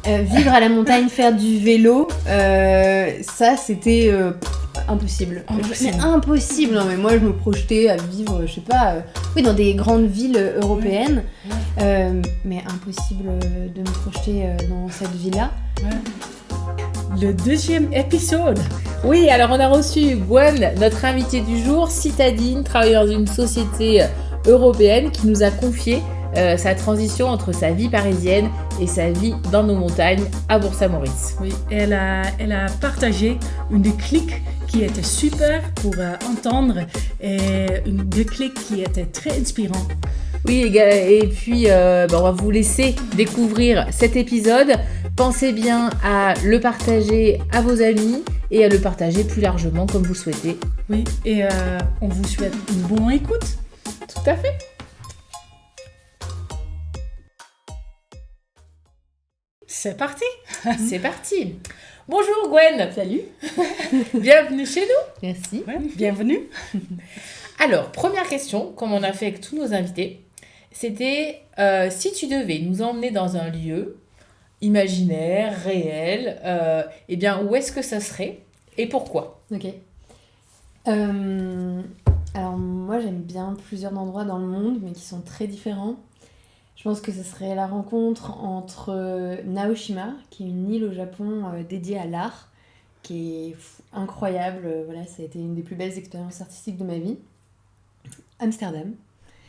Vivre à la montagne, faire du vélo, ça c'était impossible. Mais impossible. Non, mais moi je me projetais à vivre, je sais pas, dans des grandes villes européennes, mais impossible de me projeter dans cette ville-là. Le deuxième épisode. Oui, alors on a reçu Gwen, notre invitée du jour, citadine, travaille dans une société européenne qui nous a confié sa transition entre sa vie parisienne et sa vie dans nos montagnes à Bourg-Saint-Maurice. Oui, elle a partagé une déclic qui était super pour entendre et une déclic qui était très inspirant. Oui, et puis on va vous laisser découvrir cet épisode. Pensez bien à le partager à vos amis et à le partager plus largement comme vous souhaitez. Oui, et on vous souhaite une bonne écoute. Tout à fait. C'est parti. C'est parti. Bonjour Gwen. Salut. Bienvenue chez nous. Merci. Ouais, bienvenue. Alors, première question, comme on a fait avec tous nos invités, c'était si tu devais nous emmener dans un lieu imaginaire, réel, eh bien, où est-ce que ça serait et pourquoi ? Ok. Alors moi j'aime bien plusieurs endroits dans le monde, mais qui sont très différents. Je pense que ce serait la rencontre entre Naoshima, qui est une île au Japon dédiée à l'art, qui est incroyable. Voilà, ça a été une des plus belles expériences artistiques de ma vie. Amsterdam.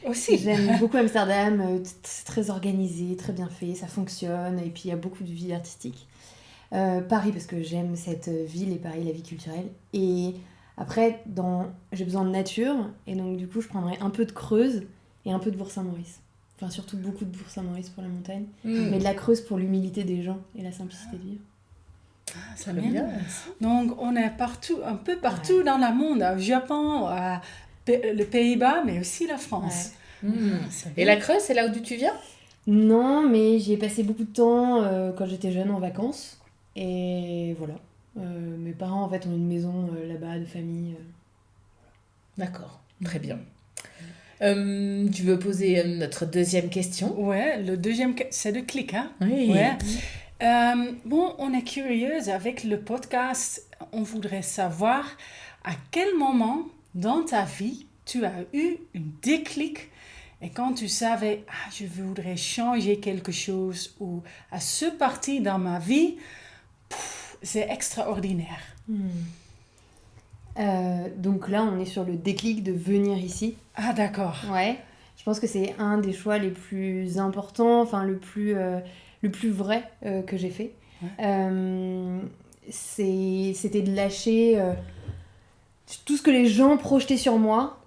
Aussi. J'aime beaucoup Amsterdam, c'est très organisé, très bien fait, ça fonctionne, et puis il y a beaucoup de vie artistique. Paris, parce que j'aime cette ville, et Paris, la vie culturelle. Et après, j'ai besoin de nature, et donc du coup, je prendrais un peu de Creuse et un peu de Bourg-Saint-Maurice. Enfin, surtout beaucoup de Bourg-Saint-Maurice pour la montagne, mais de la Creuse pour l'humilité des gens et la simplicité de vivre. Ça bien. Donc, on est un peu partout dans le monde, au Japon, les Pays-Bas, mais aussi la France. Ouais. Et la Creuse, c'est là où tu viens ? Non, mais j'y ai passé beaucoup de temps quand j'étais jeune en vacances. Et voilà. Mes parents, en fait, ont une maison là-bas de famille. D'accord, très bien. Tu veux poser notre deuxième question ? Ouais, le deuxième, c'est le clic, hein ? Oui. Ouais. On est curieuse avec le podcast. On voudrait savoir à quel moment dans ta vie tu as eu une déclic et quand tu savais je voudrais changer quelque chose ou à ce parti dans ma vie, c'est extraordinaire. Donc là, on est sur le déclic de venir ici. Ah d'accord. Ouais. Je pense que c'est un des choix les plus importants, enfin le plus vrai que j'ai fait. Ouais. C'était de lâcher tout ce que les gens projetaient sur moi,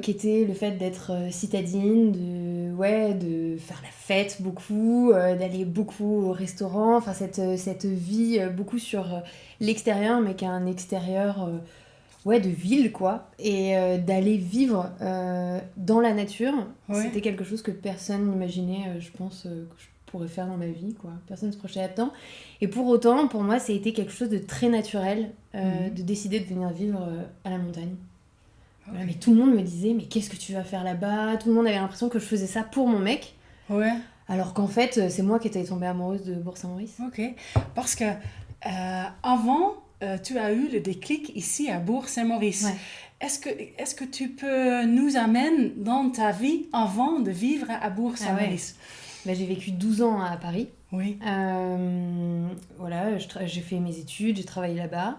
qui était le fait d'être citadine, de faire la fête beaucoup, d'aller beaucoup au restaurant, enfin cette vie beaucoup sur l'extérieur, mais qui a un extérieur de ville, quoi, et d'aller vivre dans la nature. C'était quelque chose que personne n'imaginait, je pense, que je pourrais faire dans ma vie, quoi. Personne ne se projetait là-dedans. Et pour autant, pour moi, ça a été quelque chose de très naturel de décider de venir vivre à la montagne. Okay. Voilà, mais tout le monde me disait, mais qu'est-ce que tu vas faire là-bas ? Tout le monde avait l'impression que je faisais ça pour mon mec. Ouais. Alors qu'en fait, c'est moi qui étais tombée amoureuse de Bourg-Saint-Maurice. Ok. Parce que avant, tu as eu le déclic ici à Bourg-Saint-Maurice. Ouais. Est-ce que tu peux nous amener dans ta vie avant de vivre à Bourg-Saint-Maurice ? J'ai vécu 12 ans à Paris. Oui. Voilà, j'ai fait mes études, j'ai travaillé là-bas.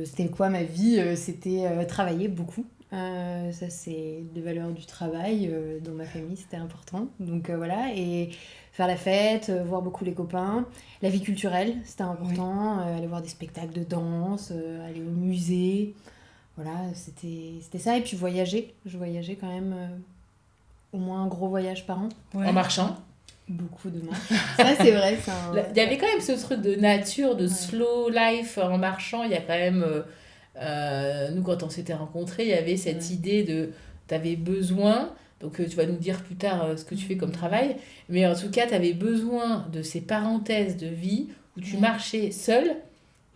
C'était quoi ma vie ? C'était travailler beaucoup. Ça, c'est des valeurs du travail. Dans ma famille, c'était important. Donc voilà, et faire la fête, voir beaucoup les copains. La vie culturelle, c'était important. Oui. Aller voir des spectacles de danse, aller au musée. Voilà, c'était ça. Et puis voyager. Je voyageais quand même au moins un gros voyage par an. Ouais. En marchant ? Beaucoup de marche. Ça, c'est vrai. Il y avait quand même ce truc de nature, de slow life en marchant. Il y a quand même... nous, quand on s'était rencontrés, il y avait cette idée de... Tu avais besoin... Donc, tu vas nous dire plus tard ce que tu fais comme travail. Mais en tout cas, tu avais besoin de ces parenthèses de vie où tu marchais seule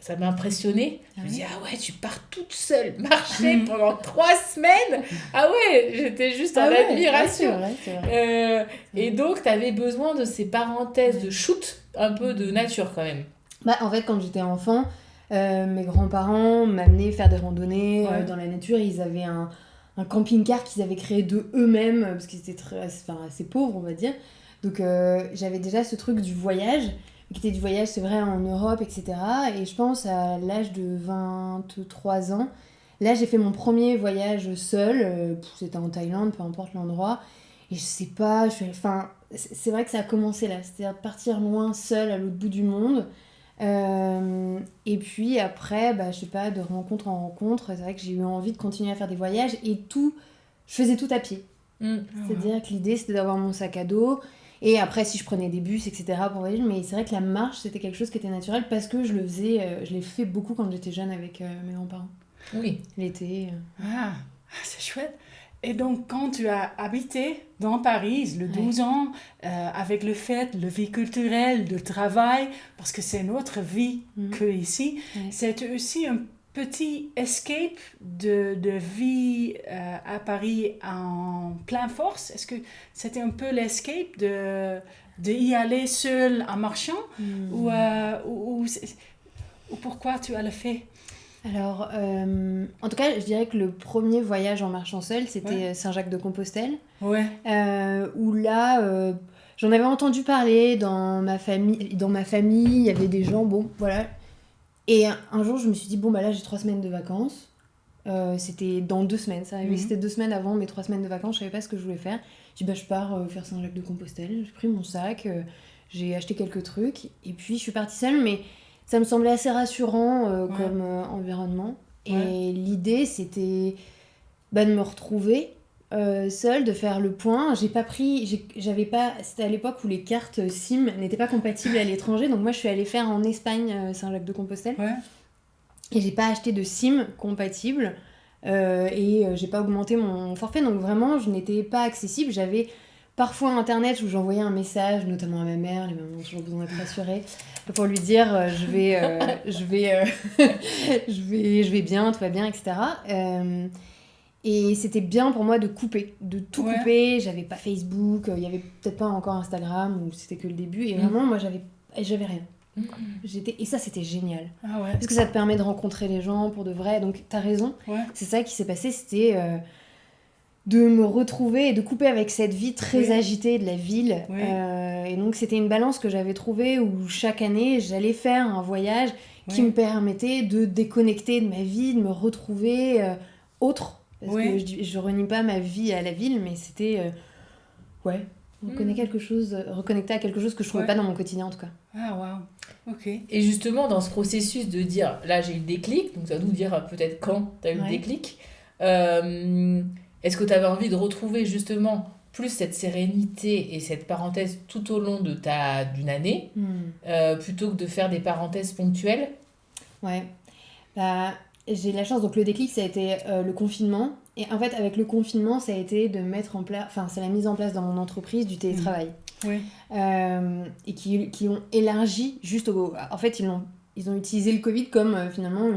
ça m'a impressionnée. Ah Je me oui. dis, ah ouais, tu pars toute seule marcher pendant 3 semaines. Ah ouais, j'étais juste en admiration. C'est vrai. Et donc, tu avais besoin de ces parenthèses de shoot, un peu de nature quand même. Bah, en fait, quand j'étais enfant, mes grands-parents m'amenaient faire des randonnées Ouais. dans la nature. Ils avaient un camping-car qu'ils avaient créé de eux-mêmes, parce qu'ils étaient assez pauvres, on va dire. Donc j'avais déjà ce truc du voyage, qui était du voyage, c'est vrai, en Europe, etc. Et je pense à l'âge de 23 ans, là j'ai fait mon premier voyage seul, c'était en Thaïlande, peu importe l'endroit. Et je sais pas, c'est vrai que ça a commencé là, c'est-à-dire de partir loin, seul, à l'autre bout du monde. Et puis après, bah, je sais pas, de rencontre en rencontre, c'est vrai que j'ai eu envie de continuer à faire des voyages et je faisais tout à pied. C'est-à-dire que l'idée c'était d'avoir mon sac à dos et après si je prenais des bus, etc. pour voyager, mais c'est vrai que la marche c'était quelque chose qui était naturel parce que je l'ai fait beaucoup quand j'étais jeune avec mes grands-parents. Oui. L'été. Ah, c'est chouette. Et donc, quand tu as habité dans Paris, le 12 ans, avec le fait, le vie culturelle, le travail, parce que c'est notre vie que ici, c'était aussi un petit escape de vie à Paris en pleine force. Est-ce que c'était un peu l'escape de y aller seul en marchant ou pourquoi tu as le fait? Alors, en tout cas, je dirais que le premier voyage en marchant seul, c'était Saint-Jacques-de-Compostelle. Ouais. Où là, j'en avais entendu parler dans ma famille. Dans ma famille, il y avait des gens, bon, voilà. Et un jour, je me suis dit, bon, bah là, j'ai 3 semaines de vacances. C'était dans 2 semaines, ça arrivait. C'était 2 semaines avant mes 3 semaines de vacances, je savais pas ce que je voulais faire. J'ai dit, bah, je pars faire Saint-Jacques-de-Compostelle. J'ai pris mon sac, j'ai acheté quelques trucs, et puis je suis partie seule, mais ça me semblait assez rassurant comme environnement. Et l'idée, c'était de me retrouver seule, de faire le point. C'était à l'époque où les cartes SIM n'étaient pas compatibles à l'étranger, donc moi je suis allée faire en Espagne Saint-Jacques-de-Compostelle. Et j'ai pas acheté de SIM compatible et j'ai pas augmenté mon forfait, donc vraiment je n'étais pas accessible. J'avais parfois internet où j'envoyais un message, notamment à ma mère, les mamans ont toujours besoin d'être rassurées, pour lui dire je vais bien, tout va bien, etc. Et c'était bien pour moi de couper, de tout couper. J'avais pas Facebook, il y avait peut-être pas encore Instagram, ou c'était que le début. Et vraiment, moi, j'avais rien. Et ça, c'était génial. Ah ouais. Parce que ça te permet de rencontrer les gens pour de vrai. Donc, t'as raison. C'est ça qui s'est passé, c'était de me retrouver et de couper avec cette vie très agitée de la ville. Et donc, c'était une balance que j'avais trouvée où chaque année, j'allais faire un voyage qui me permettait de déconnecter de ma vie, de me retrouver autre. Parce que je renie pas ma vie à la ville, mais c'était reconnecter à quelque chose que je trouvais pas dans mon quotidien en tout cas. Ah waouh, ok. Et justement, dans ce processus de dire, là j'ai eu le déclic, donc ça va nous dire peut-être quand tu as eu le déclic, est-ce que tu avais envie de retrouver justement plus cette sérénité et cette parenthèse tout au long d'une année, plutôt que de faire des parenthèses ponctuelles? Ouais, bah, j'ai eu la chance, donc le déclic ça a été le confinement. Et en fait, avec le confinement, ça a été de mettre en place, c'est la mise en place dans mon entreprise du télétravail. Et qui ont élargi en fait, ils ont utilisé le Covid comme finalement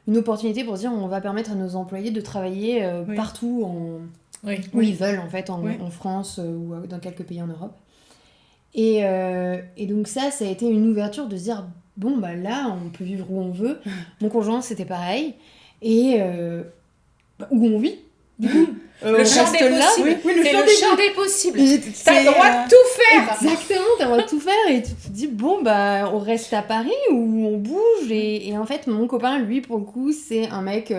une opportunité pour dire on va permettre à nos employés de travailler partout où ils veulent, en fait, en France ou dans quelques pays en Europe. Et donc ça a été une ouverture de se dire bon, bah là, on peut vivre où on veut. Mon conjoint, c'était pareil. Et où on vit, du coup. Le champ des possibles. C'est le champ des possibles. T'as le droit de tout faire. Exactement, t'as le droit de tout faire. Et tu te dis, bon, bah, on reste à Paris ou on bouge. Et en fait, mon copain, lui, pour le coup, c'est un mec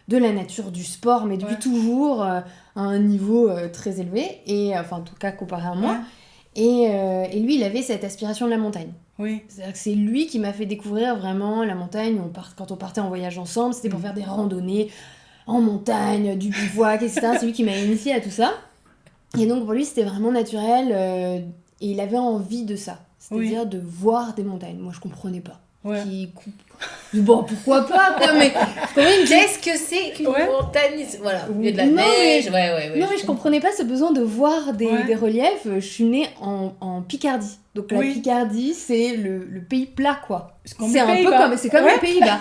de la nature, du sport, mais depuis toujours à un niveau très élevé. Et enfin, en tout cas, comparé à moi. Et lui, il avait cette aspiration de la montagne. C'est-à-dire que c'est lui qui m'a fait découvrir vraiment la montagne. Quand on partait en voyage ensemble, c'était pour faire des randonnées en montagne, du bivouac, etc. C'est lui qui m'a initiée à tout ça. Et donc pour lui, c'était vraiment naturel. Et il avait envie de ça. C'est-à-dire de voir des montagnes. Moi, je comprenais pas. Ouais. qui coupe. Bon, pourquoi pas, quoi, mais quand même, Qu'est-ce que c'est qu'une Ouais. montagne? Voilà, au milieu de la Non, neige. Ouais. non, mais je comprenais pas ce besoin de voir Ouais. des reliefs. Je suis née en Picardie. Donc la Oui. Picardie, c'est le pays plat, quoi. comme C'est les un peu Pays-Bas. comme, c'est comme Ouais. les Pays-Bas.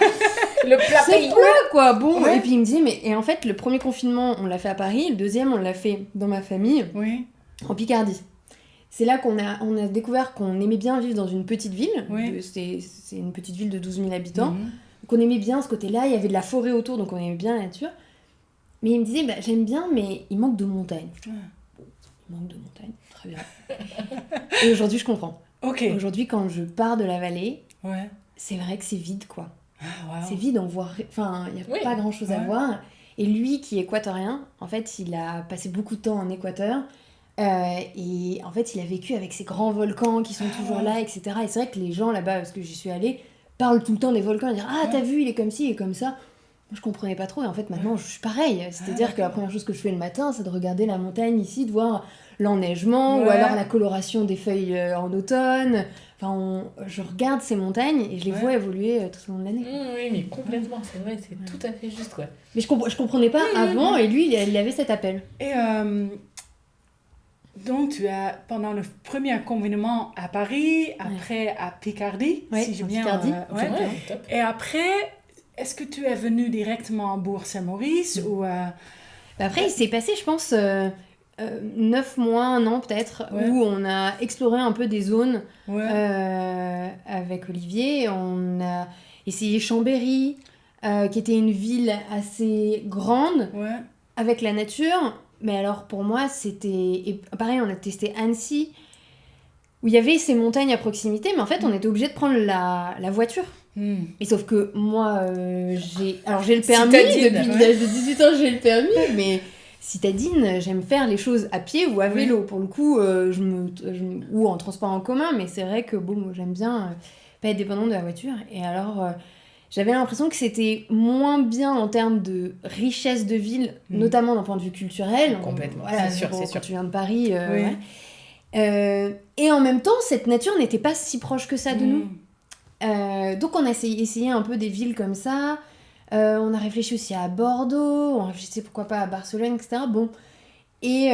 Le plat C'est pays. plat, quoi. Bon, Ouais. et puis il me dit, mais et en fait, le premier confinement, on l'a fait à Paris. Le deuxième, on l'a fait dans ma famille, Oui, en Picardie. C'est là qu'on a découvert qu'on aimait bien vivre dans une petite ville. Oui. C'est une petite ville de 12 000 habitants. Mhm. Qu'on aimait bien ce côté-là, il y avait de la forêt autour, donc on aimait bien la nature. Mais il me disait, bah, j'aime bien, mais il manque de montagne. Ouais. Il manque de montagne, très bien. Et aujourd'hui, je comprends. Ok. Aujourd'hui, quand je pars de la vallée, Ouais. c'est vrai que c'est vide, quoi. Ah, wow. C'est vide, on voit... Enfin, il n'y a Oui. pas grand-chose à Ouais. voir. Et lui, qui est équatorien, en fait, il a passé beaucoup de temps en Équateur. Et en fait, il a vécu avec ces grands volcans qui sont toujours là, etc. Et c'est vrai que les gens là-bas, parce que j'y suis allée, parlent tout le temps des volcans, et disent ah t'as vu il est comme ci, il est comme ça. Moi je comprenais pas trop et en fait maintenant je suis pareil. C'est-à-dire que la première chose que je fais le matin c'est de regarder la montagne ici, de voir l'enneigement ou Ouais. alors la coloration des feuilles en automne. Enfin je regarde ces montagnes et je les Ouais. vois évoluer tout au long de l'année. Oui, mais complètement, c'est vrai, c'est tout à fait juste, quoi. Mais je comprenais pas avant et lui il avait cet appel. Et donc, tu as, pendant le premier confinement à Paris, après à Picardie, Ouais, si j'ai en bien... Picardie. ouais. Ouais, top. Et après, est-ce que tu es venu directement à Bourg-Saint-Maurice ou... Bah après, il s'est passé, je pense, 9 mois, un an peut-être, Ouais. où on a exploré un peu des zones Ouais. avec Olivier. On a essayé Chambéry, qui était une ville assez grande, Ouais. avec la nature. Mais alors, pour moi, c'était... Et pareil, on a testé Annecy, où il y avait ces montagnes à proximité, mais en fait, on était obligé de prendre la voiture. Hmm. Et sauf que moi, j'ai le permis, Citadine, depuis ouais. l'âge de 18 ans, j'ai le permis, mais citadine, j'aime faire les choses à pied ou à Oui. vélo. Pour le coup, ou en transport en commun, mais c'est vrai que bon, moi, j'aime bien pas être dépendante de la voiture. Et alors, j'avais l'impression que c'était moins bien en termes de richesse de ville, notamment d'un point de vue culturel. Complètement, Voilà, c'est sûr, quand c'est sûr. tu viens de Paris, Oui. ouais. Et en même temps, cette nature n'était pas si proche que ça de nous. Hmm. Donc on a essayé un peu des villes comme ça. On a réfléchi aussi à Bordeaux, on réfléchissait pourquoi pas à Barcelone, etc. Bon. Et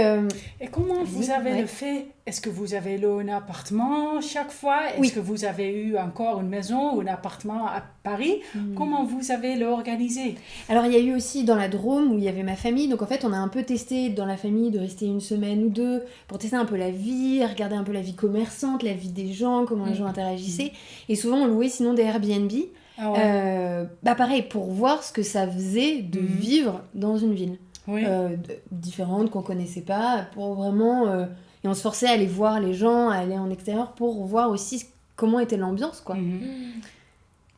Et comment vous avez ouais. le fait? Est-ce que vous avez loué un appartement chaque fois? Est-ce Oui. que vous avez eu encore une maison ou un appartement à Paris? Comment vous avez l'organisé? alors il y a eu aussi dans la Drôme où il y avait ma famille. Donc en fait on a un peu testé dans la famille de rester une semaine ou deux pour tester un peu la vie, regarder un peu la vie commerçante, la vie des gens, comment les gens interagissaient. Et souvent on louait sinon des Airbnb. Ah ouais. Bah pareil, pour voir ce que ça faisait de vivre dans une ville. Oui. Différentes qu'on connaissait pas pour vraiment et on se forçait à aller voir les gens, à aller en extérieur pour voir aussi comment était l'ambiance quoi. Mhm.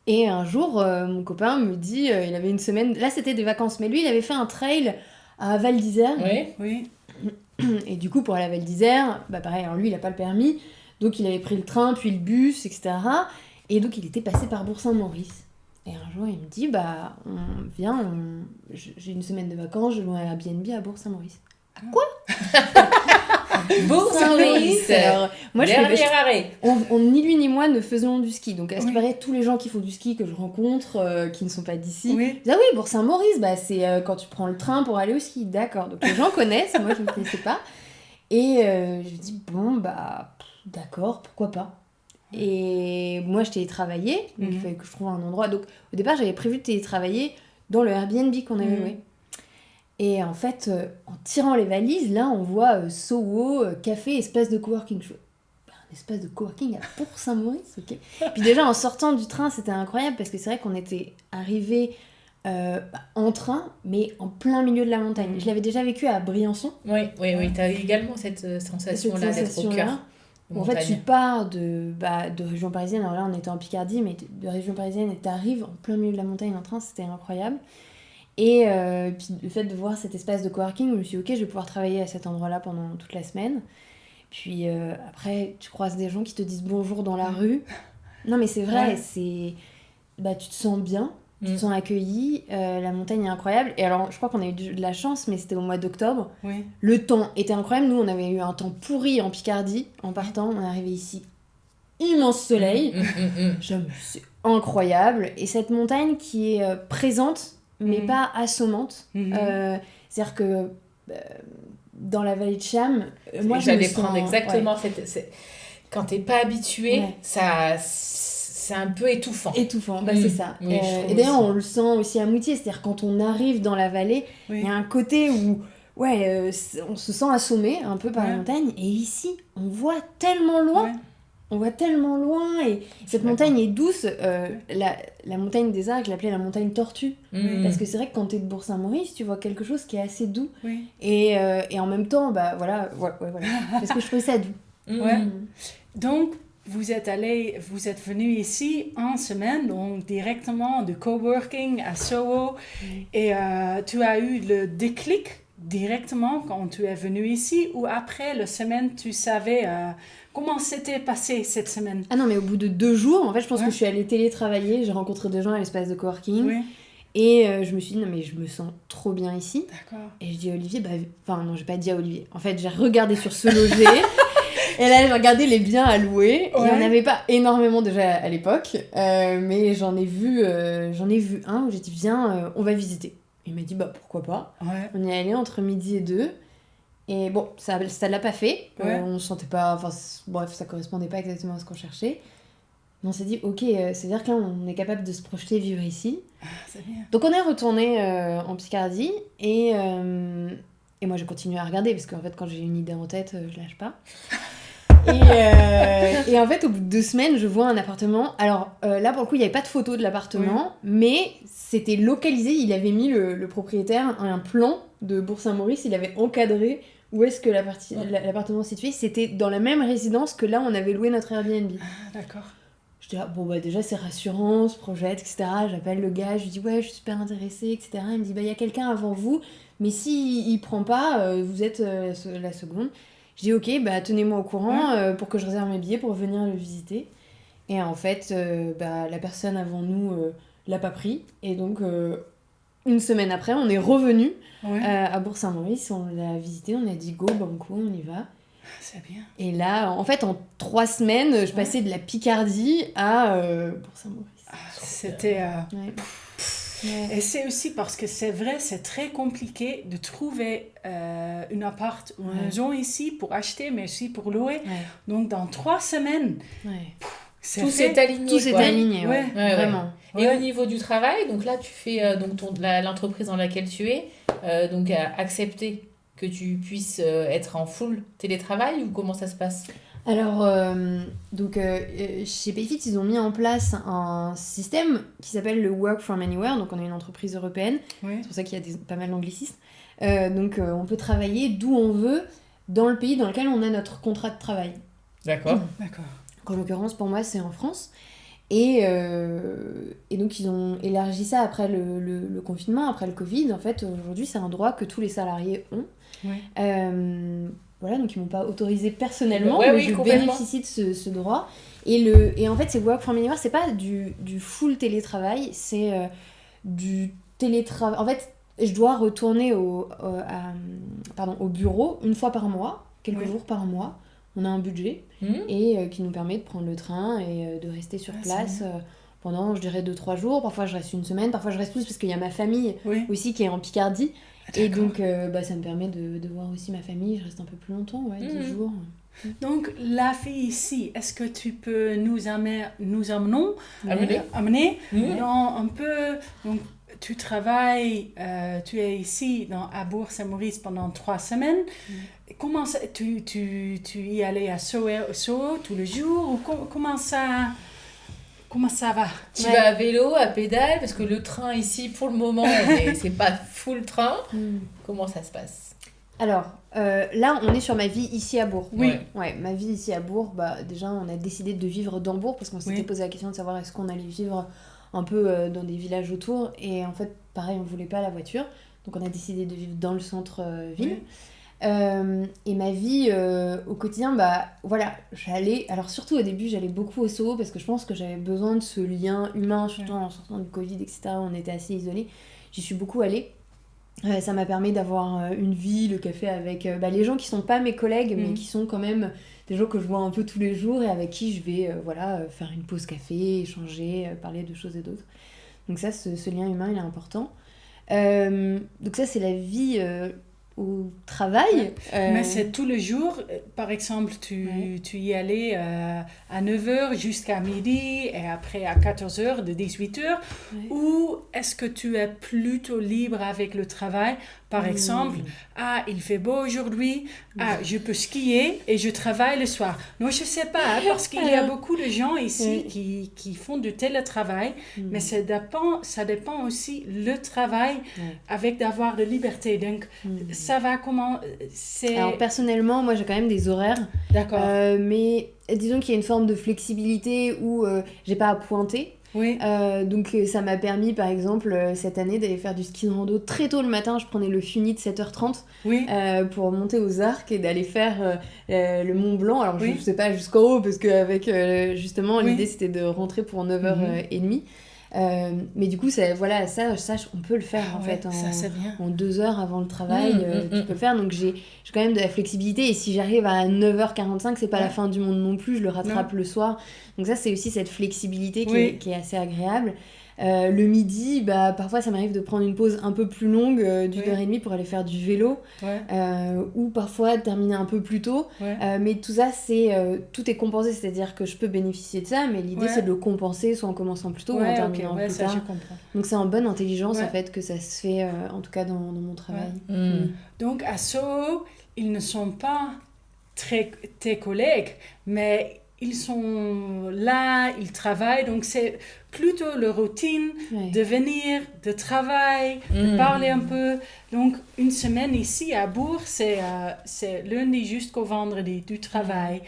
Et un jour mon copain me dit il avait une semaine, là c'était des vacances mais lui il avait fait un trail à Val d'Isère Oui. Oui. et du coup pour aller à Val d'Isère bah pareil alors lui il a pas le permis donc il avait pris le train puis le bus etc et donc il était passé par Bourg-Saint-Maurice. Et un jour, il me dit, bah, j'ai une semaine de vacances, je loue un Airbnb à Bourg-Saint-Maurice. À quoi Bourg-Saint-Maurice. Alors, moi, Dernier arrêt. ni lui ni moi ne faisons du ski. Donc, à ce qui Oui. paraît, tous les gens qui font du ski que je rencontre, qui ne sont pas d'ici, Oui. disent, ah oui, Bourg-Saint-Maurice, bah, c'est quand tu prends le train pour aller au ski. D'accord. Donc, les gens connaissent, moi, je ne connaissais pas. Et je dis, bon, bah, d'accord, pourquoi pas. Et moi, je télétravaillais, donc il fallait que je trouve un endroit. Donc, au départ, j'avais prévu de télétravailler dans le Airbnb qu'on avait loué. Et en fait, en tirant les valises, là, on voit Soho, café, espace de coworking. Je fais, bah, un espace de coworking à Bourg-Saint-Maurice, ok. Puis déjà, en sortant du train, c'était incroyable parce que c'est vrai qu'on était arrivés en train, mais en plein milieu de la montagne. Je l'avais déjà vécu à Briançon. Oui, t'as également cette sensation-là d'être au cœur. En fait, tu pars de région parisienne, alors là on était en Picardie, mais de région parisienne et t'arrives en plein milieu de la montagne en train, c'était incroyable. Et puis le fait de voir cet espace de coworking, je me suis dit ok, je vais pouvoir travailler à cet endroit-là pendant toute la semaine. Puis après, tu croises des gens qui te disent bonjour dans la rue. Non mais c'est vrai, Ouais. tu te sens bien, tu te sens accueilli, la montagne est incroyable. Et alors, je crois qu'on a eu de la chance, mais c'était au mois d'octobre. immense soleil. C'est incroyable. Et cette montagne qui est présente, mais pas assommante. C'est-à-dire que dans la vallée de Cham, moi je me sens... prendre exactement quand t'es pas habitué, c'est un peu étouffant. C'est ça. Oui, et d'ailleurs, on le sent aussi à Moutier, c'est-à-dire quand on arrive dans la vallée, il y a un côté où on se sent assommé un peu par la montagne, et ici, on voit tellement loin. On voit tellement loin, et cette montagne est douce. La montagne des Arcs, je l'appelais la montagne tortue. Parce que c'est vrai que quand t'es de Bourg-Saint-Maurice, tu vois quelque chose qui est assez doux. Et en même temps, voilà. Parce que je trouvais ça doux. Donc, vous êtes venu ici en semaine, donc directement de coworking à Soho, et tu as eu le déclic directement quand tu es venu ici, ou après la semaine, tu savais comment s'était passé cette semaine? Ah non, mais au bout de 2 jours, en fait, je pense que je suis allée télétravailler, j'ai rencontré des gens à l'espace de coworking, et je me suis dit, non mais je me sens trop bien ici. D'accord. Et je dis à Olivier, enfin non, j'ai pas dit à Olivier, en fait, j'ai regardé sur Se Loger. Et là, j'ai regardé les biens à louer. Il n'y en avait pas énormément déjà à l'époque. Mais j'en ai vu un où j'ai dit, viens, on va visiter. Il m'a dit, pourquoi pas. On y est allé entre midi et 2. Et bon, ça l'a pas fait. On ne sentait pas... Enfin, bref, ça correspondait pas exactement à ce qu'on cherchait. Mais on s'est dit, ok, c'est-à-dire que là, on est capable de se projeter, vivre ici. C'est bien. Donc, on est retourné en Picardie. Et moi, j'ai continué à regarder. Parce qu'en fait, quand j'ai une idée en tête, je lâche pas. Et en fait, au bout de 2 semaines, je vois un appartement. Alors là, pour le coup, il n'y avait pas de photo de l'appartement, mais c'était localisé. Il avait mis le propriétaire un plan de Bourg-Saint-Maurice. Il avait encadré où est-ce que l'appartement se situait. C'était dans la même résidence que là, on avait loué notre Airbnb. Ah, d'accord. Je dis, déjà, c'est rassurant, on se projette, etc. J'appelle le gars, je lui dis, je suis super intéressée, etc. Il me dit, il y a quelqu'un avant vous, mais s'il ne prend pas, vous êtes la seconde. Je dis ok, tenez-moi au courant pour que je réserve mes billets pour venir le visiter. Et en fait, la personne avant nous l'a pas pris. Et donc, 1 semaine après, on est revenu à Bourg-Saint-Maurice. On l'a visité, on a dit go, banco, on y va. C'est bien. Et là, en fait, en 3 semaines, je passais de la Picardie à Bourg-Saint-Maurice. C'était... Et c'est aussi parce que c'est vrai, c'est très compliqué de trouver un appart ou une maison ici pour acheter, mais aussi pour louer. Donc, dans 3 semaines, tout s'est aligné. Tout s'est aligné, vraiment. Et au niveau du travail, donc là, tu fais l'entreprise dans laquelle tu es, donc accepter que tu puisses être en full télétravail, ou comment ça se passe ? Alors, chez Payfit, ils ont mis en place un système qui s'appelle le Work from Anywhere. Donc, on est une entreprise européenne. C'est pour ça qu'il y a pas mal d'anglicismes. On peut travailler d'où on veut dans le pays dans lequel on a notre contrat de travail. D'accord. En l'occurrence, pour moi, c'est en France. Et donc, ils ont élargi ça après le confinement, après le Covid. En fait, aujourd'hui, c'est un droit que tous les salariés ont. Voilà, donc ils m'ont pas autorisé personnellement, mais je bénéficie de ce droit. Et en fait, c'est Work from Anywhere, c'est pas du full télétravail, c'est du télétravail. En fait, je dois retourner au bureau 1 fois par mois, quelques jours par mois. On a un budget et qui nous permet de prendre le train et de rester sur place pendant, je dirais, 2-3 jours. Parfois, je reste 1 semaine, parfois, je reste plus parce qu'il y a ma famille aussi qui est en Picardie. Et donc, ça me permet de voir aussi ma famille. Je reste un peu plus longtemps, 2 jours. Donc, la fille ici, est-ce que tu peux nous amener dans un peu... Donc, tu travailles, tu es ici à Bourg-Saint-Maurice pendant 3 semaines. Comment ça, tu y allais à Soho tous les jours, ou comment ça va? Tu vas à vélo, à pédale, parce que le train ici, pour le moment, c'est pas full train. Comment ça se passe? Alors, là, on est sur ma vie ici à Bourg. Ouais, ma vie ici à Bourg, déjà, on a décidé de vivre dans Bourg, parce qu'on s'était posé la question de savoir est-ce qu'on allait vivre un peu dans des villages autour. Et en fait, pareil, on voulait pas la voiture. Donc, on a décidé de vivre dans le centre-ville. Et ma vie au quotidien, j'allais, alors surtout au début, j'allais beaucoup au Soho parce que je pense que j'avais besoin de ce lien humain, surtout en sortant du Covid, etc. On était assez isolés. J'y suis beaucoup allée. Ça m'a permis d'avoir une vie, le café avec les gens qui sont pas mes collègues, mais qui sont quand même des gens que je vois un peu tous les jours et avec qui je vais faire une pause café, échanger, parler de choses et d'autres. Donc ça, ce lien humain, il est important. Donc ça, c'est la vie au travail. Mais c'est tous les jours. Par exemple, tu y allais à 9h jusqu'à midi et après à 14h, de 18h. Ou est-ce que tu es plutôt libre avec le travail? Par exemple, il fait beau aujourd'hui, je peux skier et je travaille le soir. Non, je ne sais pas, parce qu'il y a beaucoup de gens ici qui font du télétravail, mais ça dépend aussi le travail avec d'avoir de liberté. Donc, ça va comment Alors, personnellement, moi, j'ai quand même des horaires. D'accord. Mais disons qu'il y a une forme de flexibilité où j'ai pas à pointer. Oui. Donc ça m'a permis par exemple cette année d'aller faire du ski de rando très tôt le matin. Je prenais le Funit de 7h30 pour monter aux Arcs et d'aller faire le Mont Blanc. Alors je sais pas jusqu'en haut parce qu'avec justement l'idée c'était de rentrer pour 9h30. Mais du coup ça on peut le faire en fait en 2 heures avant le travail. Tu peux le faire, donc j'ai quand même de la flexibilité et si j'arrive à 9h45 c'est pas la fin du monde non plus, je le rattrape le soir. Donc ça c'est aussi cette flexibilité qui est assez agréable. Le midi, parfois ça m'arrive de prendre une pause un peu plus longue d'une heure et demie pour aller faire du vélo ou parfois terminer un peu plus tôt. Mais tout ça, tout est compensé, c'est-à-dire que je peux bénéficier de ça, mais l'idée c'est de le compenser soit en commençant plus tôt ou en terminant plus tard. Donc c'est en bonne intelligence en fait que ça se fait, en tout cas dans mon travail. Donc à Soho, ils ne sont pas tes collègues, mais ils sont là, ils travaillent, donc c'est plutôt leur routine de venir, de travailler, de parler un peu. Donc, une semaine ici à Bourg, c'est lundi jusqu'au vendredi du travail.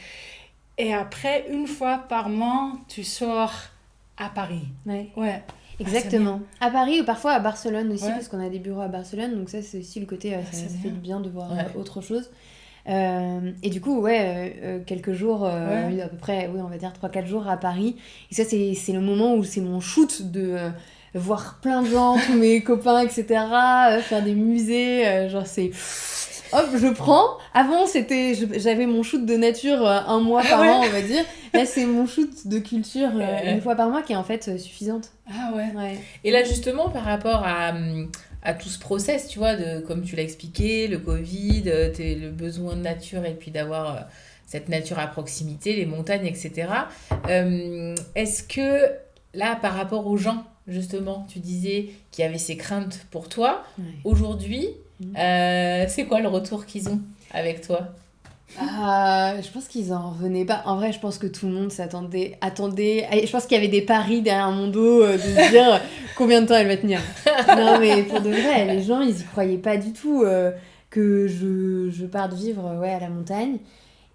Et après, une fois par mois, tu sors à Paris. Ouais. Exactement. À Paris ou parfois à Barcelone aussi, parce qu'on a des bureaux à Barcelone, donc ça, c'est aussi le côté, ça fait du bien de voir autre chose. Et du coup quelques jours à peu près on va dire 3-4 jours à Paris et ça c'est le moment où c'est mon shoot de voir plein de gens, tous mes copains etc, faire des musées, genre c'est hop je prends. Avant j'avais mon shoot de nature un mois par an on va dire, là c'est mon shoot de culture une fois par mois qui est en fait suffisante. Et là justement par rapport à tout ce process, tu vois, comme tu l'as expliqué, le Covid, le besoin de nature et puis d'avoir cette nature à proximité, les montagnes, etc. Est-ce que là, par rapport aux gens, justement, tu disais qu'il y avait ces craintes pour toi, aujourd'hui, c'est quoi le retour qu'ils ont avec toi ? Je pense qu'ils en revenaient pas. En vrai, je pense que tout le monde attendait. Je pense qu'il y avait des paris derrière mon dos de se dire combien de temps elle va tenir. Non, mais pour de vrai, les gens, ils y croyaient pas du tout que je parte vivre à la montagne.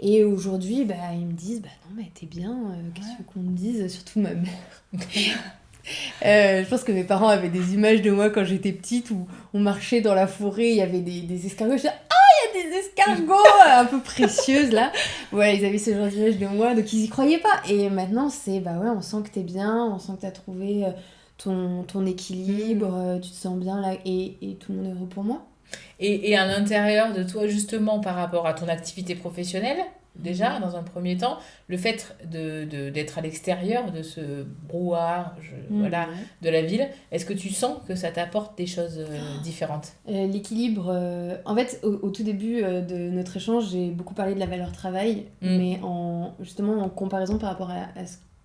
Et aujourd'hui, ils me disent non, mais t'es bien, qu'est-ce que qu'on me dise, surtout ma mère. Je pense que mes parents avaient des images de moi quand j'étais petite où on marchait dans la forêt, il y avait des escargots. Je disais, des escargots un peu précieuses là. Ils avaient ce genre d'image de moi, donc ils y croyaient pas. Et maintenant c'est on sent que t'es bien, on sent que t'as trouvé ton équilibre, tu te sens bien là et tout le monde est heureux pour moi. Et à l'intérieur de toi justement par rapport à ton activité professionnelle, déjà dans un premier temps, le fait d'être à l'extérieur de ce brouhaha de la ville, est-ce que tu sens que ça t'apporte des choses différentes ? L'équilibre, en fait au tout début de notre échange j'ai beaucoup parlé de la valeur travail, mais justement en comparaison par rapport à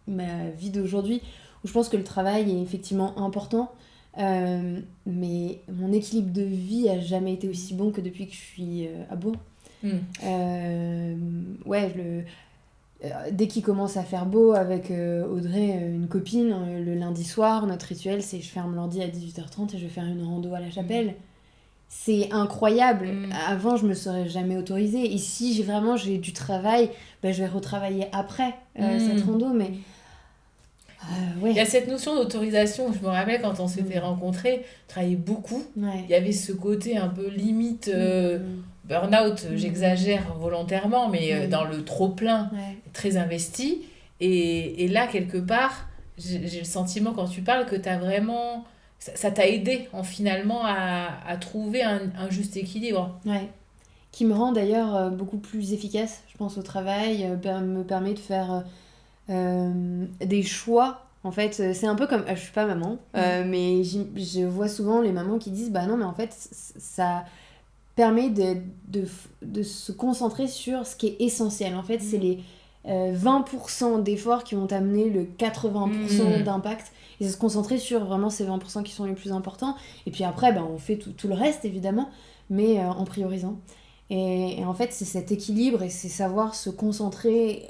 ma vie d'aujourd'hui où je pense que le travail est effectivement important, mais mon équilibre de vie a jamais été aussi bon que depuis que je suis à Bourg. Dès qu'il commence à faire beau avec Audrey, une copine, le lundi soir, notre rituel c'est je ferme l'ordi à 18h30 et je vais faire une rando à la chapelle. C'est incroyable. Avant je me serais jamais autorisée. Ici j'ai du travail, je vais retravailler après cette rando, mais il y a cette notion d'autorisation. Je me rappelle quand on s'était rencontrés, on travaillait beaucoup. Il y avait ce côté un peu limite burn-out, j'exagère volontairement, mais dans le trop-plein, très investi. Et là, quelque part, j'ai le sentiment quand tu parles que tu as vraiment ça t'a aidé finalement à trouver un juste équilibre. Ouais. Qui me rend d'ailleurs beaucoup plus efficace, je pense, au travail, me permet de faire des choix. En fait, c'est un peu comme... je suis pas maman, mais je vois souvent les mamans qui disent « Bah non, mais en fait, ça permet de se concentrer sur ce qui est essentiel. En fait, c'est les 20% d'efforts qui vont amener le 80% d'impact. Et se concentrer sur vraiment ces 20% qui sont les plus importants. Et puis après, on fait tout le reste, évidemment, mais en priorisant. Et en fait, c'est cet équilibre et c'est savoir se concentrer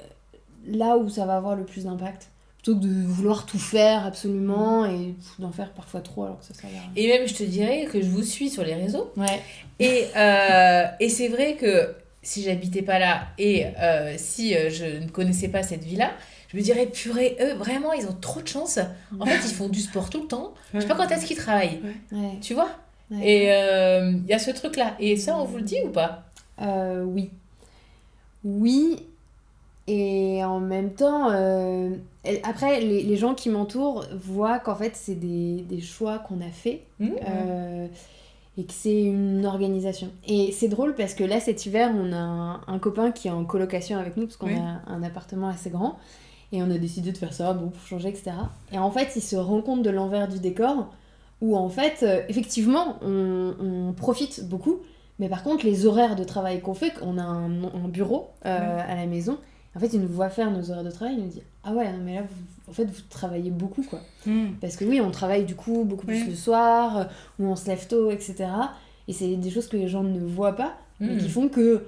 là où ça va avoir le plus d'impact. Plutôt que de vouloir tout faire absolument et d'en faire parfois trop alors que ça sert à rien. Et même, je te dirais que je vous suis sur les réseaux. Ouais. Et c'est vrai que si j'habitais pas là et si je ne connaissais pas cette vie-là, je me dirais, purée, eux, vraiment, ils ont trop de chance. En fait, ils font du sport tout le temps. Je sais pas quand est-ce qu'ils travaillent. Ouais. Tu vois ? Ouais. Et il y a ce truc-là. Et ça, on vous le dit ou pas ? Oui. Oui. Et en même temps, après, les gens qui m'entourent voient qu'en fait, c'est des choix qu'on a faits. Et que c'est une organisation. Et c'est drôle parce que là, cet hiver, on a un copain qui est en colocation avec nous parce qu'on a un appartement assez grand. Et on a décidé de faire ça, pour changer, etc. Et en fait, il se rend compte de l'envers du décor où, en fait, effectivement, on profite beaucoup. Mais par contre, les horaires de travail qu'on fait, on a un bureau à la maison. En fait, il nous voit faire nos horaires de travail. Il nous dit « Ah ouais, non, mais là, vous travaillez beaucoup, quoi. » Parce que oui, on travaille du coup beaucoup plus le soir, où on se lève tôt, etc. Et c'est des choses que les gens ne voient pas, mais qui font que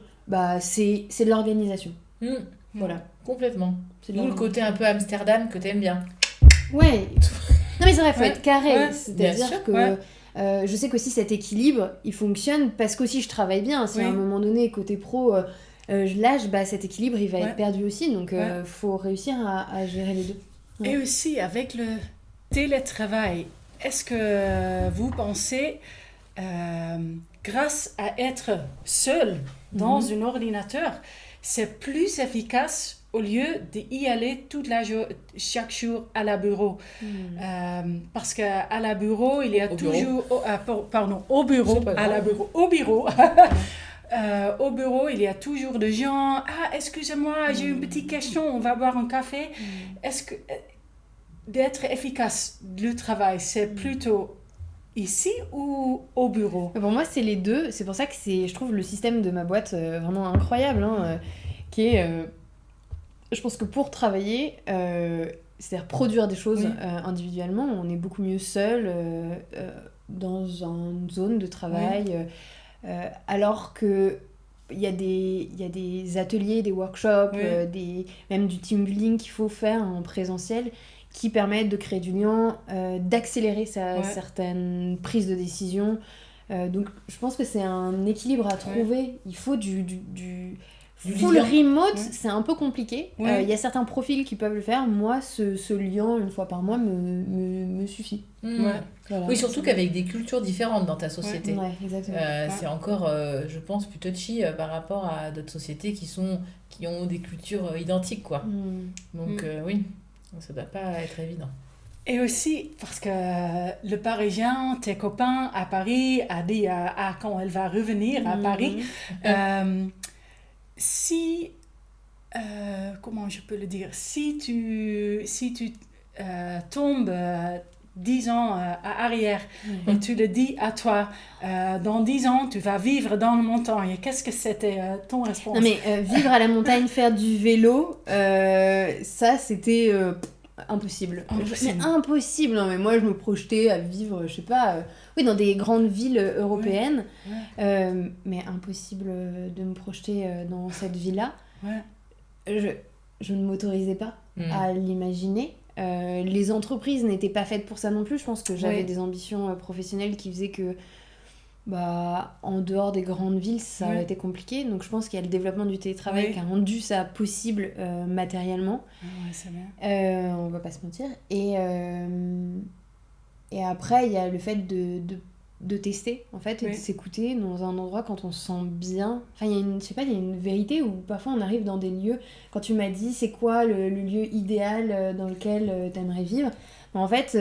c'est de l'organisation. Voilà. Complètement. D'où le côté un peu Amsterdam que t'aimes bien. Ouais. Non mais c'est vrai, il faut être carré. Ouais, C'est-à-dire que je sais qu'aussi cet équilibre, il fonctionne parce qu'aussi je travaille bien. Si à un moment donné, côté pro, je lâche, cet équilibre, il va être perdu aussi. Donc, faut réussir à gérer les deux. Ouais. Et aussi, avec le télétravail, est-ce que vous pensez, grâce à être seul dans un ordinateur, c'est plus efficace au lieu d'y aller chaque jour à la bureau. Parce qu'à la bureau, il y a toujours... Au bureau. Au bureau, il y a toujours des gens. Ah, excusez-moi, j'ai une petite question, on va boire un café. Est-ce que d'être efficace, le travail, c'est plutôt ici ou au bureau? Pour moi, c'est les deux. C'est pour ça que je trouve le système de ma boîte vraiment incroyable, qui est... je pense que pour travailler, c'est-à-dire produire des choses individuellement, on est beaucoup mieux seul dans une zone de travail, alors que il y a des ateliers, des workshops, même du team building qu'il faut faire en présentiel qui permettent de créer du lien, d'accélérer certaines prises de décision. Donc je pense que c'est un équilibre à trouver. Il faut du full remote, c'est un peu compliqué. Il y a certains profils qui peuvent le faire. Moi, ce lien, une fois par mois, me suffit. Voilà. Oui, surtout qu'avec des cultures différentes dans ta société. Exactement. C'est encore, je pense, plus touchy par rapport à d'autres sociétés qui ont des cultures identiques, quoi. Donc, oui, ça ne doit pas être évident. Et aussi, parce que le Parisien, tes copains à Paris, a dit quand elle va revenir à Paris... comment je peux le dire, si tu tombes 10 ans à arrière et tu le dis à toi, dans 10 ans tu vas vivre dans la montagne, qu'est-ce que c'était ton réponse? Non mais vivre à la montagne, faire du vélo, ça c'était impossible. Mais impossible, non mais moi je me projetais à vivre, je sais pas, dans des grandes villes européennes, mais impossible de me projeter dans cette vie-là. Je ne m'autorisais pas à l'imaginer. Les entreprises n'étaient pas faites pour ça non plus. Je pense que j'avais des ambitions professionnelles qui faisaient que en dehors des grandes villes, ça aurait été compliqué. Donc je pense qu'il y a le développement du télétravail qui a rendu ça possible matériellement. C'est bien. On va pas se mentir. Et après, il y a le fait de tester, en fait, et de s'écouter dans un endroit quand on se sent bien. Enfin, il y a une vérité où parfois on arrive dans des lieux... Quand tu m'as dit, c'est quoi le lieu idéal dans lequel t'aimerais vivre ? En fait...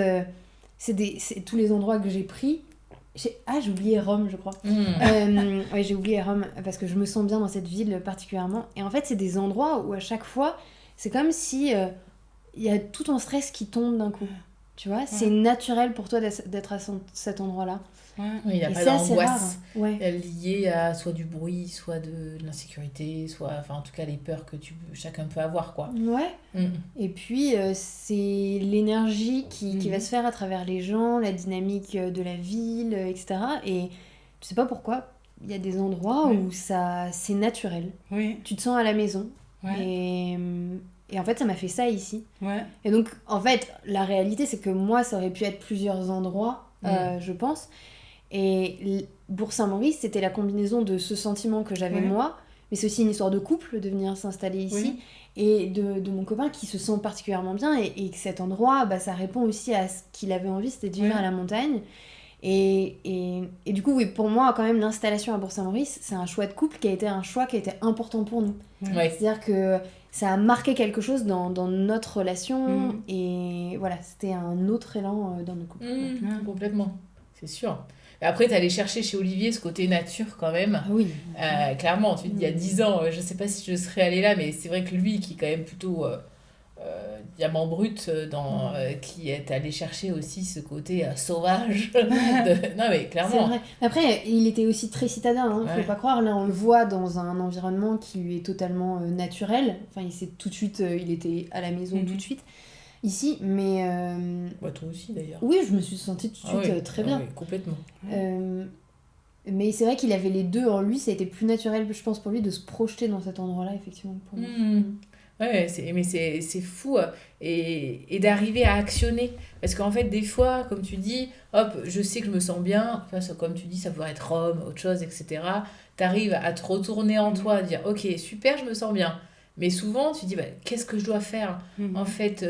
c'est tous les endroits que j'ai pris. J'ai oublié Rome, je crois. Ouais, j'ai oublié Rome parce que je me sens bien dans cette ville particulièrement. Et en fait, c'est des endroits où à chaque fois, c'est comme si il y a tout ton stress qui tombe d'un coup. Tu vois, c'est naturel pour toi d'être à cet endroit-là. Oui, il n'y a Et pas ça, d'angoisse ouais. liée à soit du bruit, soit de l'insécurité, soit, enfin, en tout cas, les peurs que chacun peut avoir, quoi. Ouais. Et puis, c'est l'énergie qui va se faire à travers les gens, la dynamique de la ville, etc. Et je sais pas pourquoi, il y a des endroits où c'est naturel. Oui. Tu te sens à la maison. Ouais. Et en fait, ça m'a fait ça ici. Ouais. Et donc, en fait, la réalité, c'est que moi, ça aurait pu être plusieurs endroits, je pense. Et Bourg-Saint-Maurice, c'était la combinaison de ce sentiment que j'avais moi, mais c'est aussi une histoire de couple, de venir s'installer ici, et de mon copain qui se sent particulièrement bien, et que cet endroit, ça répond aussi à ce qu'il avait envie, c'était de vivre à la montagne. Et du coup, oui, pour moi, quand même, l'installation à Bourg-Saint-Maurice, c'est un choix de couple qui a été un choix qui a été important pour nous. C'est-à-dire que ça a marqué quelque chose dans notre relation, et voilà, c'était un autre élan dans notre couple. Complètement, c'est sûr. Après, t'es allé chercher chez Olivier ce côté nature quand même. Ah oui. Clairement, il y a 10 ans, je sais pas si je serais allée là, mais c'est vrai que lui, qui est quand même plutôt diamant brut, qui est allé chercher aussi ce côté sauvage. Non, mais clairement. C'est vrai. Après, il était aussi très citadin, hein, faut pas croire. Là, on le voit dans un environnement qui lui est totalement naturel. Enfin, il s'est tout de suite, il était à la maison tout de suite. Ici, mais... toi aussi, d'ailleurs. Oui, je me suis sentie tout de suite très bien. Oui, complètement. Mais c'est vrai qu'il avait les deux en lui, ça a été plus naturel, je pense, pour lui de se projeter dans cet endroit-là, effectivement. Pour moi. Ouais, mais c'est fou et d'arriver à actionner. Parce qu'en fait, des fois, comme tu dis, hop, je sais que je me sens bien, enfin, comme tu dis, ça pourrait être Rome, autre chose, etc. T'arrives à te retourner en toi, à dire, ok, super, je me sens bien. Mais souvent, tu dis, qu'est-ce que je dois faire ? En fait,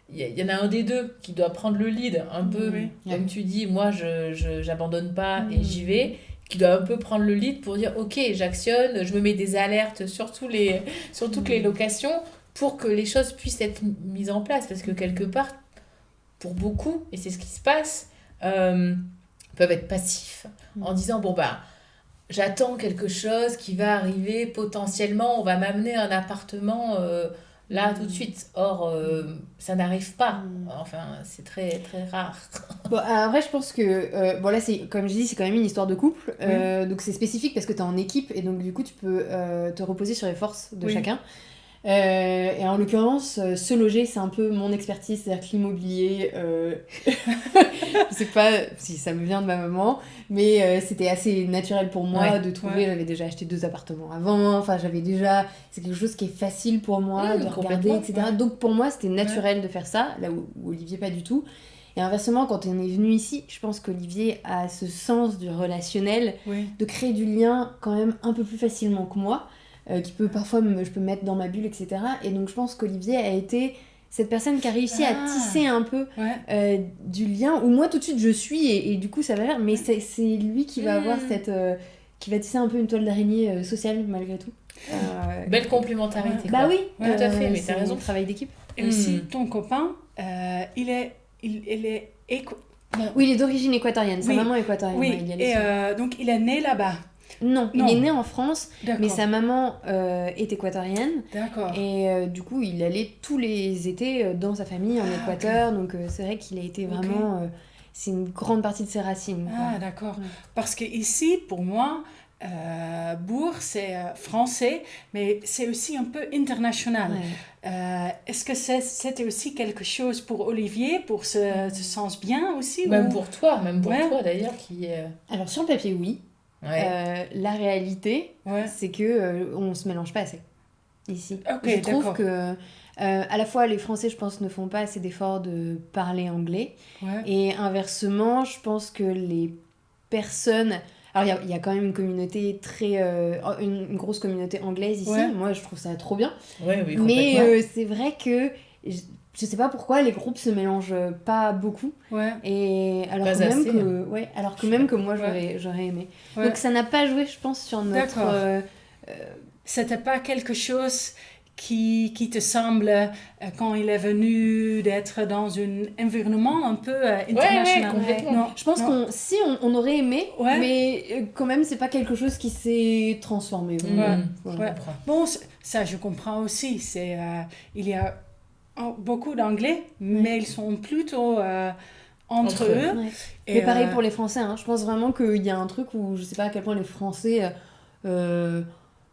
y en a un des deux qui doit prendre le lead, un peu, comme tu dis, moi, je j'abandonne pas et j'y vais, qui doit un peu prendre le lead pour dire, ok, j'actionne, je me mets des alertes sur toutes les locations pour que les choses puissent être mises en place. Parce que quelque part, pour beaucoup, et c'est ce qui se passe, peuvent être passifs en disant, j'attends quelque chose qui va arriver potentiellement, on va m'amener un appartement là tout de suite. Or, ça n'arrive pas. Enfin, c'est très, très rare. Après, je pense que, là, comme je dis, c'est quand même une histoire de couple. Donc, c'est spécifique parce que tu es en équipe et donc, du coup, tu peux te reposer sur les forces de chacun. Et en l'occurrence, se loger, c'est un peu mon expertise, c'est-à-dire que l'immobilier, je sais pas si ça me vient de ma maman, mais c'était assez naturel pour moi de trouver. J'avais déjà acheté 2 appartements avant, enfin c'est quelque chose qui est facile pour moi de regarder, etc. Donc pour moi, c'était naturel de faire ça, là où Olivier pas du tout. Et inversement, quand on est venu ici, je pense qu'Olivier a ce sens du relationnel, de créer du lien quand même un peu plus facilement que moi. Qui peut parfois, je peux me mettre dans ma bulle, etc. Et donc je pense qu'Olivier a été cette personne qui a réussi à tisser un peu du lien, où moi tout de suite je suis, et du coup ça va faire, mais c'est lui qui va avoir qui va tisser un peu une toile d'araignée sociale malgré tout. Belle complémentarité. Oui, tout à fait, mais t'as raison. C'est un travail d'équipe. Et aussi, ton copain, il est Oui, il est d'origine équatorienne, sa maman est équatorienne. Oui, donc il est né là-bas. Non, il est né en France, mais sa maman est équatorienne. D'accord. Et du coup, il allait tous les étés dans sa famille en Équateur. Donc c'est vrai qu'il a été vraiment... c'est une grande partie de ses racines. Ah, d'accord. Parce que ici, pour moi, Bourg, c'est français, mais c'est aussi un peu international. Est-ce que c'était aussi quelque chose pour Olivier, pour ce sens bien aussi Même pour toi d'ailleurs. Alors sur le papier, oui. La réalité, c'est que on se mélange pas assez ici. Je trouve que à la fois les Français, je pense, ne font pas assez d'efforts de parler anglais, et inversement, je pense que les personnes... Alors il y a quand même une communauté une grosse communauté anglaise ici. Moi, je trouve ça trop bien. Mais c'est vrai que je sais pas pourquoi les groupes se mélangent pas beaucoup. Et alors pas que même assez, que même que moi j'aurais aimé. Donc ça n'a pas joué, je pense, sur notre c'était pas quelque chose qui te semble, quand il est venu, d'être dans un environnement un peu international? complètement. Non, Je pense non. qu'on aurait aimé, Ouais. mais quand même, c'est pas quelque chose qui s'est transformé. Ouais. Voilà. Ouais. Bon, ça je comprends aussi. Il y a beaucoup d'anglais, mais ils sont plutôt entre eux. Ouais. Et, Mais pareil pour les Français, hein. Je pense vraiment qu'il y a un truc où je sais pas à quel point les Français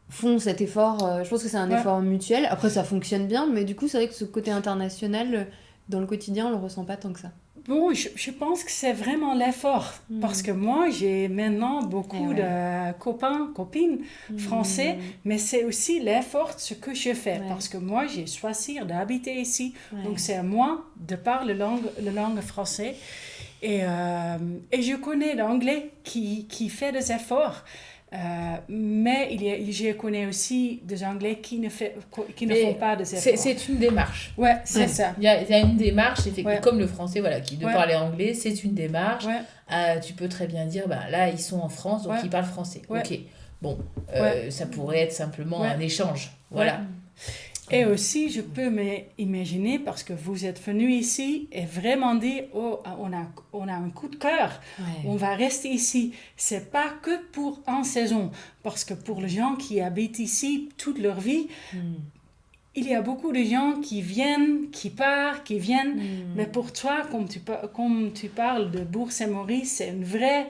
font cet effort. Je pense que c'est un effort mutuel. Après, ça fonctionne bien, mais du coup, c'est vrai que ce côté international, dans le quotidien, on le ressent pas tant que ça. Bon, je pense que c'est vraiment l'effort. Parce que moi, j'ai maintenant beaucoup de copains, copines français, mais c'est aussi l'effort de ce que je fais. Parce que moi, j'ai choisi d'habiter ici. Donc, c'est à moi de parler la langue française. Et je connais l'anglais qui fait des efforts. Mais je connais aussi des Anglais qui ne font pas des efforts. C'est une démarche. Ouais, c'est ça. Il y a une démarche, effectivement, comme le français, voilà, qui de parler anglais, c'est une démarche. Tu peux très bien dire, là, ils sont en France, donc ils parlent français. Ok, bon, ça pourrait être simplement un échange. Voilà. Et aussi, je peux m'imaginer, parce que vous êtes venu ici et vraiment dit, oh, on a un coup de cœur, on va rester ici. C'est pas que pour une saison, parce que pour les gens qui habitent ici toute leur vie, il y a beaucoup de gens qui viennent, qui partent, qui viennent. Mais pour toi, comme tu parles de Bourg-Saint-Maurice, c'est une vraie...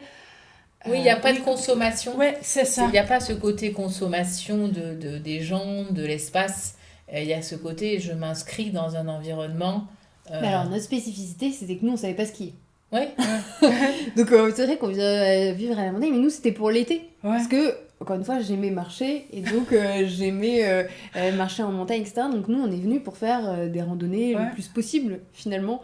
Oui, il n'y a pas de consommation. Oui, c'est ça. Il n'y a pas ce côté consommation des gens, de l'espace. Il y a ce côté, je m'inscris dans un environnement. Mais alors, notre spécificité, c'était que nous, on savait pas skier. Ouais. Donc, c'est vrai qu'on vient vivre à la montagne, mais nous, c'était pour l'été. Parce que, encore une fois, j'aimais marcher, et donc j'aimais marcher en montagne, etc. Donc, nous, on est venus pour faire des randonnées le plus possible, finalement.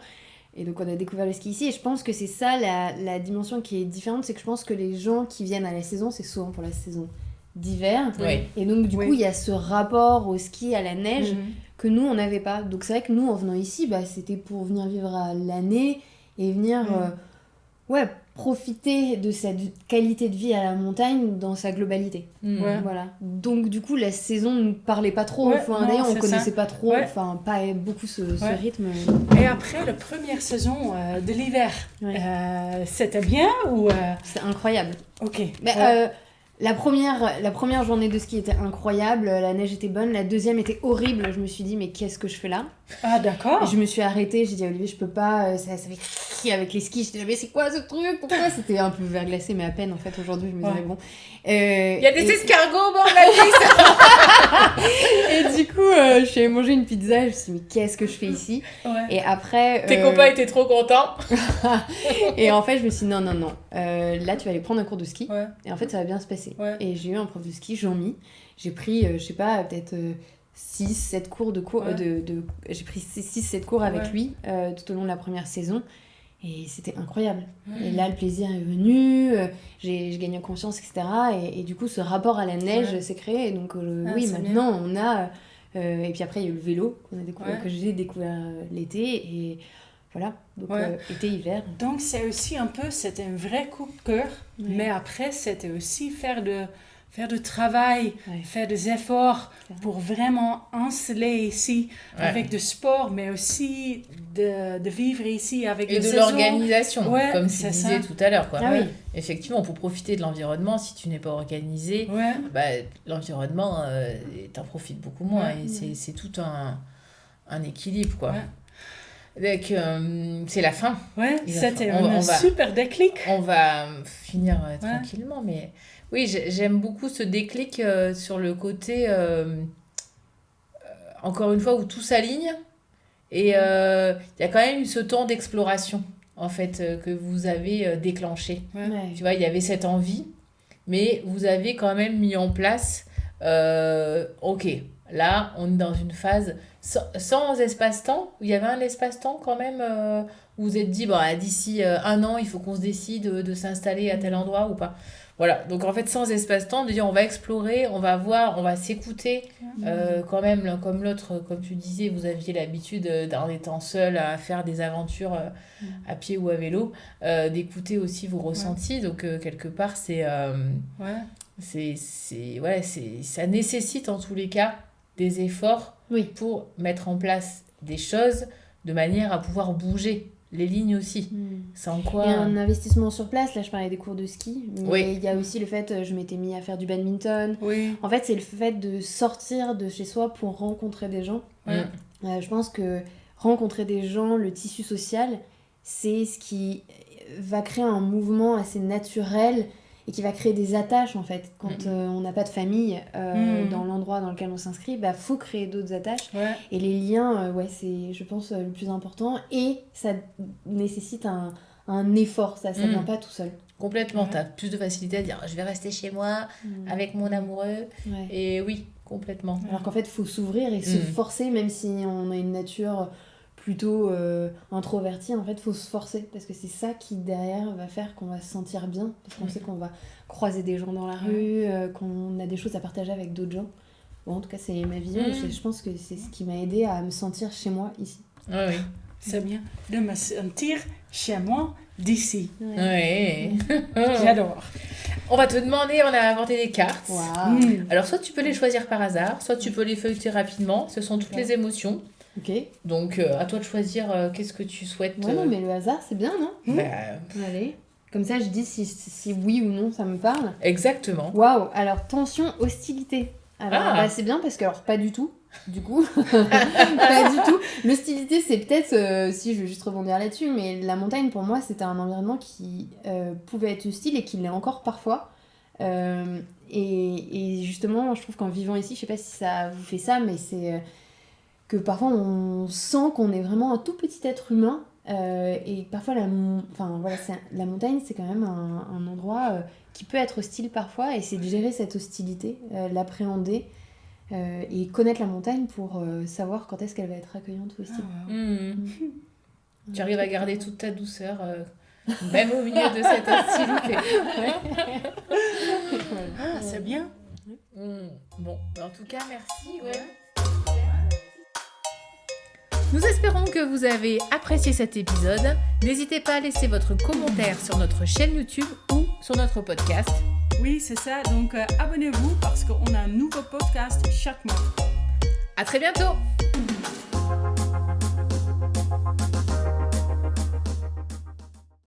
Et donc, on a découvert le ski ici. Et je pense que c'est ça, la dimension qui est différente, c'est que je pense que les gens qui viennent à la saison, c'est souvent pour la saison d'hiver. Et donc, du coup, il y a ce rapport au ski, à la neige, que nous, on n'avait pas. Donc, c'est vrai que nous, en venant ici, c'était pour venir vivre à l'année et venir profiter de cette qualité de vie à la montagne dans sa globalité. Voilà. Donc, du coup, la saison ne nous parlait pas trop. D'ailleurs, on ne connaissait pas trop, pas beaucoup ce rythme. Et après, la première saison de l'hiver, c'était bien ou... C'était incroyable. Ok. Mais, la première journée de ski était incroyable, la neige était bonne, la deuxième était horrible, je me suis dit mais qu'est-ce que je fais là ? Ah d'accord. Et je me suis arrêtée, j'ai dit à Olivier je peux pas, ça fait crier avec les skis, j'étais là mais c'est quoi ce truc ? Pourquoi ? C'était un peu verglacé mais à peine en fait aujourd'hui je me disais bon. Il y a des escargots au bord de la piste. Et du coup je suis allée manger une pizza, je me suis dit mais qu'est-ce que je fais ici ? Et après... Tes copains étaient trop contents. Et en fait je me suis dit non, là tu vas aller prendre un cours de ski et en fait ça va bien se passer. Et j'ai eu un prof de ski, Jean-Mi. J'ai pris, je sais pas, peut-être 6-7 cours de cours. J'ai pris 6-7 cours avec lui tout au long de la première saison. Et c'était incroyable. Et là, le plaisir est venu, j'ai gagné en confiance, etc. Et du coup, ce rapport à la neige s'est créé. Et donc, maintenant, on a... et puis après, il y a eu le vélo que j'ai découvert l'été. Et voilà, donc été, hiver. Donc c'est aussi un peu, c'était un vrai coup de cœur, mais après c'était aussi faire de travail, faire des efforts pour vraiment installer ici avec du sport, mais aussi de vivre ici avec et des de l'organisation, comme tu disais tout à l'heure. Effectivement, pour profiter de l'environnement, si tu n'es pas organisé, l'environnement, t'en profites beaucoup moins. Et c'est tout un équilibre, quoi. Donc, c'est la fin. C'était un super déclic. On va finir tranquillement, mais oui, j'aime beaucoup ce déclic sur le côté, encore une fois, où tout s'aligne. Et il y a quand même eu ce temps d'exploration, en fait, que vous avez déclenché. Tu vois, il y avait cette envie, mais vous avez quand même mis en place, ok, là, on est dans une phase... Sans espace-temps, il y avait un espace-temps quand même où vous vous êtes dit, d'ici 1 an, il faut qu'on se décide de s'installer à tel endroit ou pas. Voilà, donc en fait, sans espace-temps, de dire on va explorer, on va voir, on va s'écouter. Quand même, comme l'autre, comme tu disais, vous aviez l'habitude, en étant seul, à faire des aventures à pied ou à vélo, d'écouter aussi vos ressentis. Donc, quelque part, ça nécessite en tous les cas des efforts Oui. pour mettre en place des choses de manière à pouvoir bouger. Les lignes aussi. C'est en quoi Il y a un investissement sur place, là je parlais des cours de ski, mais Oui. il y a aussi le fait, je m'étais mis à faire du badminton. Oui. En fait, c'est le fait de sortir de chez soi pour rencontrer des gens. Ouais. Je pense que rencontrer des gens, le tissu social, c'est ce qui va créer un mouvement assez naturel et qui va créer des attaches en fait. Quand on n'a pas de famille dans l'endroit dans lequel on s'inscrit, bah faut créer d'autres attaches. Ouais. Et les liens, c'est je pense le plus important et ça nécessite un effort, ça vient pas tout seul. Complètement, t'as plus de facilité à dire je vais rester chez moi avec mon amoureux. Ouais. Et oui, complètement. Alors qu'en fait, il faut s'ouvrir et se forcer, même si on a une nature plutôt introvertie, en fait, il faut se forcer, parce que c'est ça qui, derrière, va faire qu'on va se sentir bien, parce qu'on sait qu'on va croiser des gens dans la rue, qu'on a des choses à partager avec d'autres gens. Bon, en tout cas, c'est ma vision, et je pense que c'est ce qui m'a aidée à me sentir chez moi, ici. Oui. C'est bien de me sentir chez moi d'ici. Oui. J'adore. On va te demander, on a inventé des cartes. Waouh. Alors, soit tu peux les choisir par hasard, soit tu peux les feuilleter rapidement. Ce sont toutes les émotions. Ok. Donc, à toi de choisir qu'est-ce que tu souhaites. Ouais, non, mais le hasard, c'est bien, non Bah, Allez. Comme ça, je dis si oui ou non ça me parle. exactement. Waouh. Alors, tension, hostilité. Alors, bah, c'est bien parce que, alors, pas du tout. Du coup, pas du tout. L'hostilité, c'est peut-être, si je veux juste rebondir là-dessus, mais la montagne, pour moi, c'était un environnement qui pouvait être hostile et qui l'est encore parfois. Et justement, je trouve qu'en vivant ici, je sais pas si ça vous fait ça, mais c'est que parfois on sent qu'on est vraiment un tout petit être humain. Et parfois, la montagne, c'est quand même un endroit qui peut être hostile parfois, et c'est de gérer cette hostilité, l'appréhender. Et connaître la montagne pour savoir quand est-ce qu'elle va être accueillante ou hostile. Tu arrives à garder toute ta douceur, même au milieu de cette hostilité. C'est bien. Bon, en tout cas, merci. Nous espérons que vous avez apprécié cet épisode. N'hésitez pas à laisser votre commentaire sur notre chaîne YouTube ou sur notre podcast. Oui, c'est ça. Donc, abonnez-vous parce qu'on a un nouveau podcast chaque mois. À très bientôt!